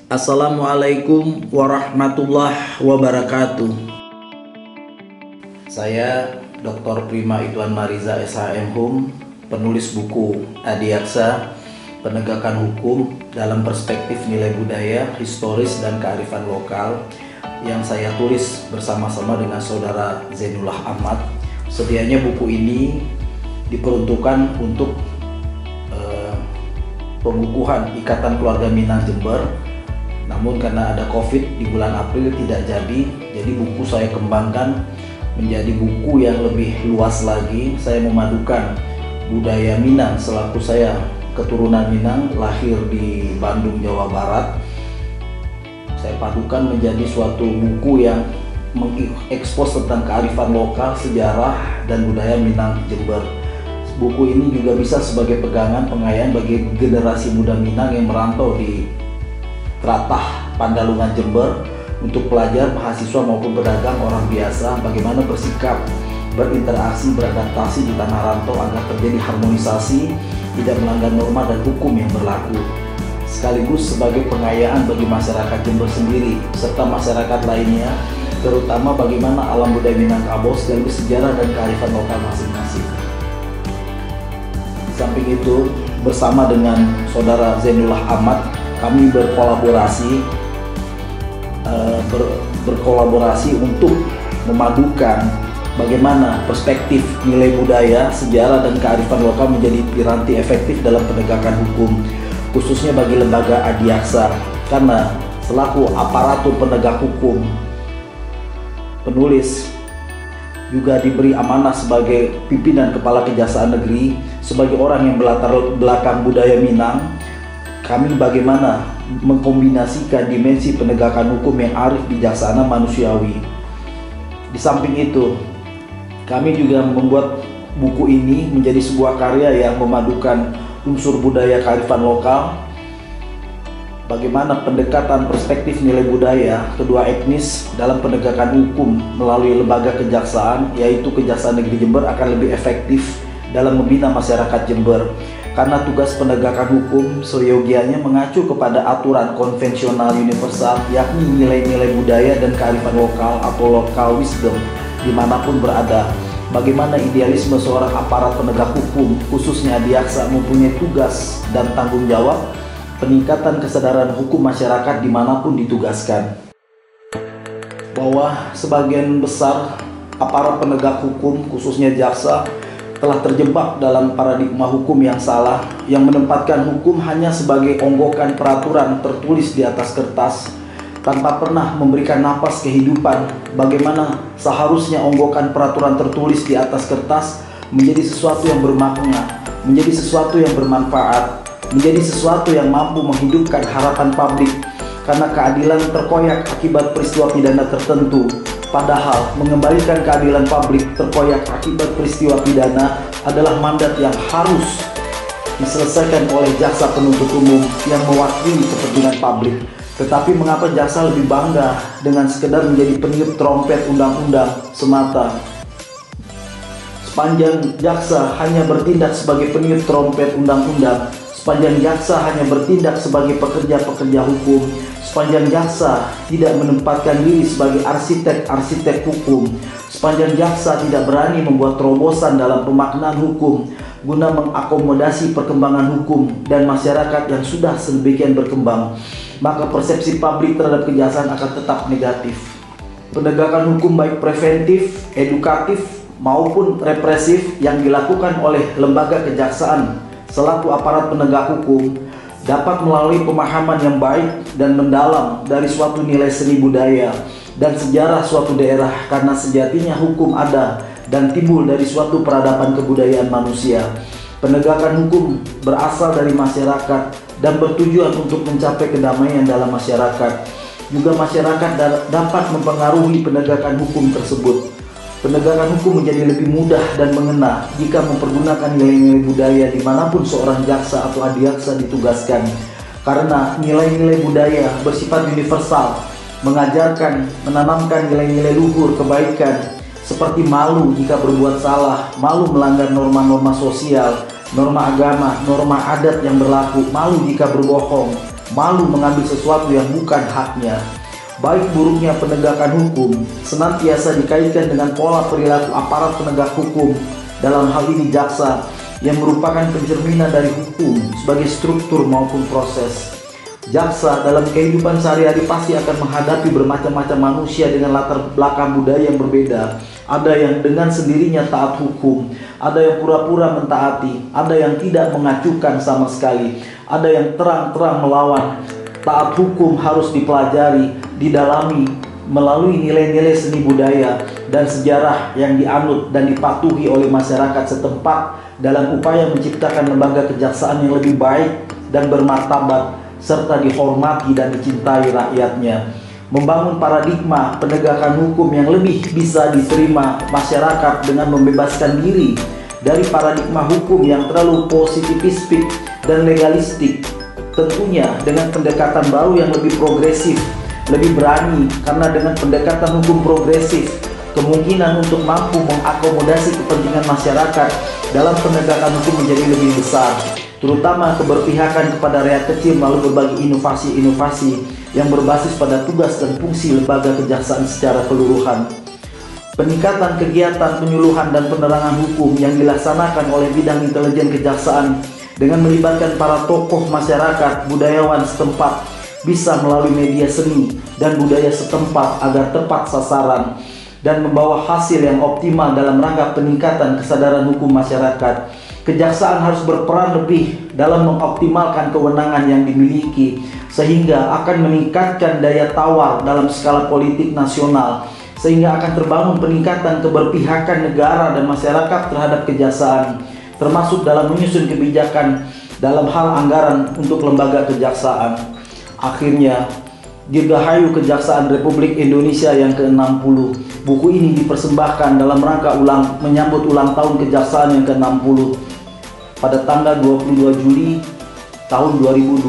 Assalamualaikum warahmatullahi wabarakatuh. Saya Dr. Prima Ituan Mariza SHM, penulis buku Adiaksa, Penegakan Hukum dalam Perspektif Nilai Budaya, Historis, dan Kearifan Lokal, yang saya tulis bersama-sama dengan saudara Zainullah Ahmad. Sedianya buku ini diperuntukkan untuk pengukuhan Ikatan Keluarga Minang Jember. Namun karena ada COVID di bulan April tidak jadi buku saya kembangkan menjadi buku yang lebih luas lagi. Saya memadukan budaya Minang selaku saya keturunan Minang, lahir di Bandung, Jawa Barat. Saya padukan menjadi suatu buku yang mengekspos tentang kearifan lokal, sejarah, dan budaya Minang Jember. Buku ini juga bisa sebagai pegangan pengayaan bagi generasi muda Minang yang merantau di Tratah, Pandalungan, Jember, untuk pelajar, mahasiswa maupun pedagang orang biasa, bagaimana bersikap, berinteraksi, beradaptasi di tanah rantau agar terjadi harmonisasi, tidak melanggar norma dan hukum yang berlaku. Sekaligus sebagai pengayaan bagi masyarakat Jember sendiri serta masyarakat lainnya, terutama bagaimana alam budaya Minangkabau sekaligus sejarah dan kearifan lokal masing-masing. Di samping itu, bersama dengan saudara Zainullah Ahmad, kami berkolaborasi untuk memadukan bagaimana perspektif nilai budaya, sejarah, dan kearifan lokal menjadi piranti efektif dalam penegakan hukum, khususnya bagi lembaga Adiaksa. Karena selaku aparatur penegak hukum, penulis juga diberi amanah sebagai pimpinan Kepala Kejaksaan Negeri, sebagai orang yang berlatar belakang budaya Minang. Kami bagaimana mengkombinasikan dimensi penegakan hukum yang arif, bijaksana, manusiawi. Di samping itu, kami juga membuat buku ini menjadi sebuah karya yang memadukan unsur budaya kearifan lokal, bagaimana pendekatan perspektif nilai budaya kedua etnis dalam penegakan hukum melalui lembaga kejaksaan, yaitu Kejaksaan Negeri Jember, akan lebih efektif dalam membina masyarakat Jember. Karena tugas penegakan hukum seyogianya mengacu kepada aturan konvensional universal, yakni nilai-nilai budaya dan kearifan lokal atau local wisdom dimanapun berada. Bagaimana idealisme seorang aparat penegak hukum, khususnya Adiaksa, mempunyai tugas dan tanggung jawab peningkatan kesadaran hukum masyarakat dimanapun ditugaskan. Bahwa sebagian besar aparat penegak hukum, khususnya jaksa, telah terjebak dalam paradigma hukum yang salah, yang menempatkan hukum hanya sebagai onggokan peraturan tertulis di atas kertas tanpa pernah memberikan napas kehidupan. Bagaimana seharusnya onggokan peraturan tertulis di atas kertas menjadi sesuatu yang bermakna, menjadi sesuatu yang bermanfaat, menjadi sesuatu yang mampu menghidupkan harapan publik, karena keadilan terkoyak akibat peristiwa pidana tertentu. Padahal mengembalikan keadilan publik terkoyak akibat peristiwa pidana adalah mandat yang harus diselesaikan oleh jaksa penuntut umum yang mewakili kepentingan publik. Tetapi mengapa jaksa lebih bangga dengan sekedar menjadi peniup trompet undang-undang semata? Sepanjang jaksa hanya bertindak sebagai peniup trompet undang-undang, sepanjang jaksa hanya bertindak sebagai pekerja-pekerja hukum, sepanjang jaksa tidak menempatkan diri sebagai arsitek-arsitek hukum, sepanjang jaksa tidak berani membuat terobosan dalam pemaknaan hukum guna mengakomodasi perkembangan hukum dan masyarakat yang sudah sedemikian berkembang, maka persepsi publik terhadap kejaksaan akan tetap negatif. Penegakan hukum baik preventif, edukatif, maupun represif yang dilakukan oleh lembaga kejaksaan selaku aparat penegak hukum dapat melalui pemahaman yang baik dan mendalam dari suatu nilai seni budaya dan sejarah suatu daerah, karena sejatinya hukum ada dan timbul dari suatu peradaban kebudayaan manusia. Penegakan hukum berasal dari masyarakat dan bertujuan untuk mencapai kedamaian dalam masyarakat. Juga masyarakat dapat mempengaruhi penegakan hukum tersebut. Penegakan hukum menjadi lebih mudah dan mengena jika mempergunakan nilai-nilai budaya dimanapun seorang jaksa atau adiaksa ditugaskan. Karena nilai-nilai budaya bersifat universal, mengajarkan, menanamkan nilai-nilai luhur kebaikan, seperti malu jika berbuat salah, malu melanggar norma-norma sosial, norma agama, norma adat yang berlaku, malu jika berbohong, malu mengambil sesuatu yang bukan haknya. Baik buruknya penegakan hukum senantiasa dikaitkan dengan pola perilaku aparat penegak hukum, dalam hal ini jaksa, yang merupakan pencerminan dari hukum sebagai struktur maupun proses. Jaksa dalam kehidupan sehari-hari pasti akan menghadapi bermacam-macam manusia dengan latar belakang budaya yang berbeda. Ada yang dengan sendirinya taat hukum, ada yang pura-pura mentaati, ada yang tidak mengacukan sama sekali, ada yang terang-terang melawan. Taat hukum harus dipelajari, didalami melalui nilai-nilai seni budaya dan sejarah yang dianut dan dipatuhi oleh masyarakat setempat dalam upaya menciptakan lembaga kejaksaan yang lebih baik dan bermartabat, serta dihormati dan dicintai rakyatnya. Membangun paradigma penegakan hukum yang lebih bisa diterima masyarakat dengan membebaskan diri dari paradigma hukum yang terlalu positivistik dan legalistik. Tentunya dengan pendekatan baru yang lebih progresif, lebih berani, karena dengan pendekatan hukum progresif, kemungkinan untuk mampu mengakomodasi kepentingan masyarakat dalam penegakan hukum menjadi lebih besar, terutama keberpihakan kepada rakyat kecil melalui berbagai inovasi-inovasi yang berbasis pada tugas dan fungsi lembaga kejaksaan secara keseluruhan. Peningkatan kegiatan penyuluhan dan penerangan hukum yang dilaksanakan oleh bidang intelijen kejaksaan dengan melibatkan para tokoh masyarakat, budayawan setempat, bisa melalui media seni dan budaya setempat agar tepat sasaran dan membawa hasil yang optimal dalam rangka peningkatan kesadaran hukum masyarakat. Kejaksaan harus berperan lebih dalam mengoptimalkan kewenangan yang dimiliki, sehingga akan meningkatkan daya tawar dalam skala politik nasional, sehingga akan terbangun peningkatan keberpihakan negara dan masyarakat terhadap kejaksaan, termasuk dalam menyusun kebijakan dalam hal anggaran untuk lembaga kejaksaan. Akhirnya, Dirgahayu Kejaksaan Republik Indonesia yang ke-60. Buku ini dipersembahkan dalam rangka menyambut ulang tahun kejaksaan yang ke-60 pada tanggal 22 Juli tahun 2020,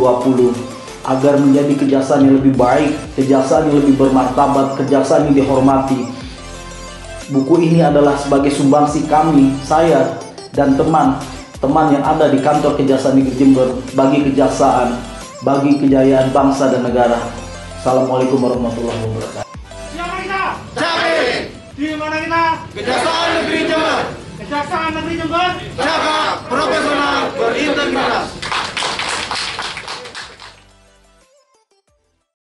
agar menjadi kejaksaan yang lebih baik, kejaksaan yang lebih bermartabat, kejaksaan yang dihormati. Buku ini adalah sebagai sumbangsi kami, saya dan teman-teman yang ada di kantor Kejaksaan Negeri Jember bagi kejaksaan, bagi kejayaan bangsa dan negara. Assalamualaikum warahmatullahi wabarakatuh. Siapa kita? Cari. Di mana kita? Kejaksaan Negeri Jember. Kejaksaan Negeri Jember. Cakap, profesional, berintegritas.